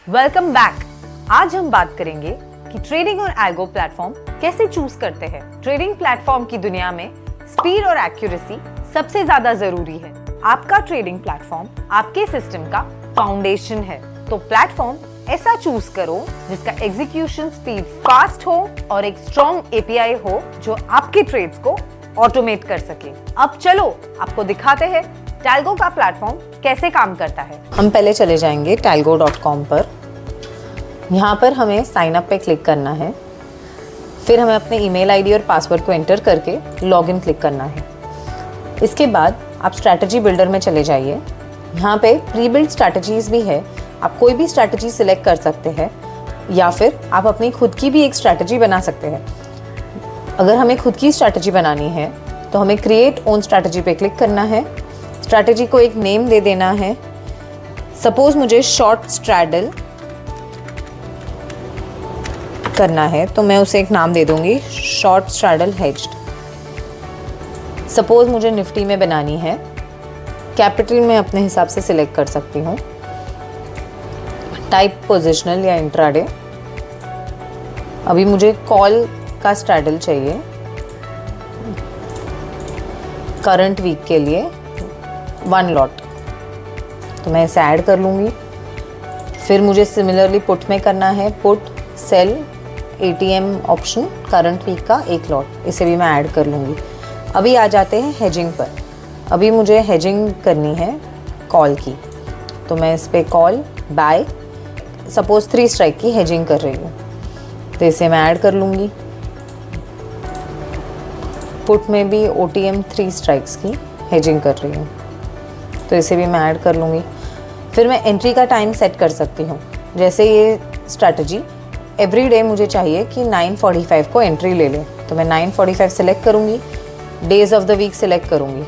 Welcome back. आज हम बात करेंगे कि ट्रेडिंग और एल्गो प्लेटफॉर्म कैसे चूज करते हैं। ट्रेडिंग प्लेटफॉर्म की दुनिया में स्पीड और एक्यूरेसी सबसे ज्यादा जरूरी है। आपका ट्रेडिंग प्लेटफॉर्म आपके सिस्टम का फाउंडेशन है, तो प्लेटफॉर्म ऐसा चूज करो जिसका एग्जीक्यूशन स्पीड फास्ट हो और एक स्ट्रॉन्ग एपीआई हो जो आपके ट्रेड्स को ऑटोमेट कर सके। अब चलो आपको दिखाते हैं टैल्गो का प्लेटफॉर्म कैसे काम करता है। हम पहले चले जाएंगे talgo.com पर। यहाँ पर हमें साइन अप पे क्लिक करना है, फिर हमें अपने ईमेल आईडी और पासवर्ड को एंटर करके लॉगिन क्लिक करना है। इसके बाद आप स्ट्रैटेजी बिल्डर में चले जाइए। यहाँ पे प्री बिल्ड स्ट्रैटेजीज भी है, आप कोई भी स्ट्रैटेजी सिलेक्ट कर सकते हैं या फिर आप अपनी खुद की भी एक स्ट्रैटेजी बना सकते हैं। अगर हमें खुद की स्ट्रैटेजी बनानी है तो हमें क्रिएट ओन स्ट्रैटेजी पे क्लिक करना है। स्ट्रैटेजी को एक नेम दे देना है। सपोज मुझे शॉर्ट स्ट्रैडल करना है तो मैं उसे एक नाम दे दूंगी, शॉर्ट स्ट्रैडल हेज्ड। सपोज मुझे निफ्टी में बनानी है, कैपिटल में अपने हिसाब से सिलेक्ट कर सकती हूँ। टाइप पोजिशनल या इंट्राडे। अभी मुझे कॉल का स्ट्रैडल चाहिए करंट वीक के लिए 1 लॉट, तो मैं इसे ऐड कर लूँगी। फिर मुझे सिमिलरली पुट में करना है, put sell ATM option current week का 1 लॉट, इसे भी मैं ऐड कर लूँगी। अभी आ जाते हैं हेजिंग पर। अभी मुझे हेजिंग करनी है कॉल की, तो मैं इस पर कॉल बाय सपोज 3 स्ट्राइक की हेजिंग कर रही हूँ, तो इसे मैं ऐड कर लूँगी। पुट में भी ओटीएम 3 स्ट्राइक्स की हेजिंग कर रही हूँ, तो इसे भी मैं ऐड कर लूँगी। फिर मैं एंट्री का टाइम सेट कर सकती हूँ। जैसे ये स्ट्रैटेजी एवरी डे मुझे चाहिए कि 9:45 को एंट्री ले ले, तो मैं 9:45 सेलेक्ट करूँगी। Days of the week select करूँगी,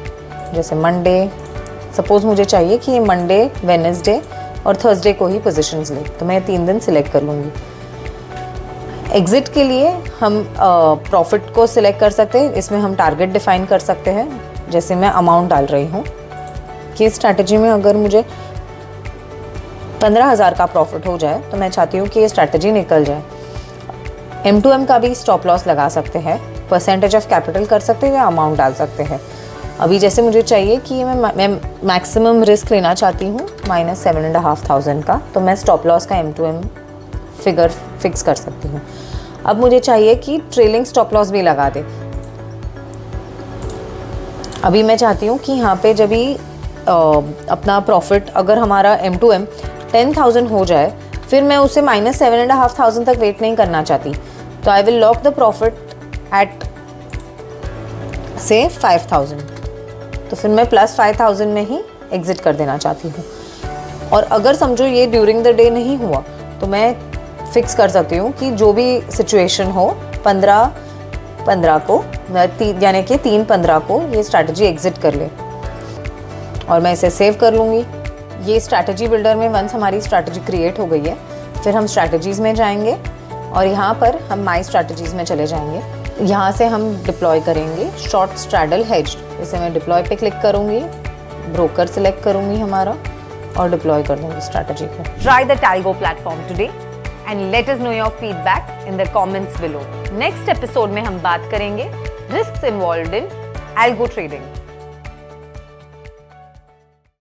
जैसे मंडे। सपोज़ मुझे चाहिए कि ये मंडे, वेडनेसडे और थर्सडे को ही पोजीशंस ले, तो मैं 3 दिन सिलेक्ट कर लूँगी। एग्जिट के लिए हम प्रॉफिट को सिलेक्ट कर सकते हैं। इसमें हम टारगेट डिफाइन कर सकते हैं, जैसे मैं अमाउंट डाल रही हूँ कि स्ट्रैटेजी में अगर मुझे 15,000 का प्रॉफिट हो जाए तो मैं चाहती हूँ कि ये स्ट्रैटेजी निकल जाए। M2M का भी स्टॉप लॉस लगा सकते हैं, परसेंटेज ऑफ कैपिटल कर सकते हैं या अमाउंट डाल सकते हैं। अभी जैसे मुझे चाहिए कि मैं मैक्सिमम रिस्क लेना चाहती हूँ -7,500 का, तो मैं स्टॉप लॉस का M2M फिगर फिक्स कर सकती हूँ। अब मुझे चाहिए कि ट्रेलिंग स्टॉप लॉस भी लगा दे। अभी मैं चाहती हूँ कि यहाँ पे जब भी अपना प्रॉफिट अगर हमारा M2M 10,000 हो जाए, फिर मैं उसे -7,500 तक वेट नहीं करना चाहती, तो I will lock the profit at say 5,000, तो फिर मैं +5,000 में ही एग्जिट कर देना चाहती हूँ। और अगर समझो ये ड्यूरिंग द डे नहीं हुआ तो मैं फिक्स कर सकती हूँ कि जो भी सिचुएशन हो 15 को यानी कि 3/15 को ये स्ट्रैटेजी एग्जिट कर ले, और मैं इसे सेव कर लूँगी। ये स्ट्रैटेजी बिल्डर में वंस हमारी स्ट्रैटेजी क्रिएट हो गई है, फिर हम स्ट्रैटेजीज़ में जाएंगे और यहाँ पर हम माई स्ट्रैटेजीज़ में चले जाएंगे। यहाँ से हम डिप्लॉय करेंगे शॉर्ट स्ट्रैडल हेज्ड। इसे मैं डिप्लॉय पे क्लिक करूँगी, ब्रोकर सिलेक्ट करूँगी हमारा और डिप्लॉय कर दूँगी स्ट्रैटेजी को। Try the Talgo platform today and let us know your feedback in the comments below. Next episode में हम बात करेंगे risks involved in algo trading.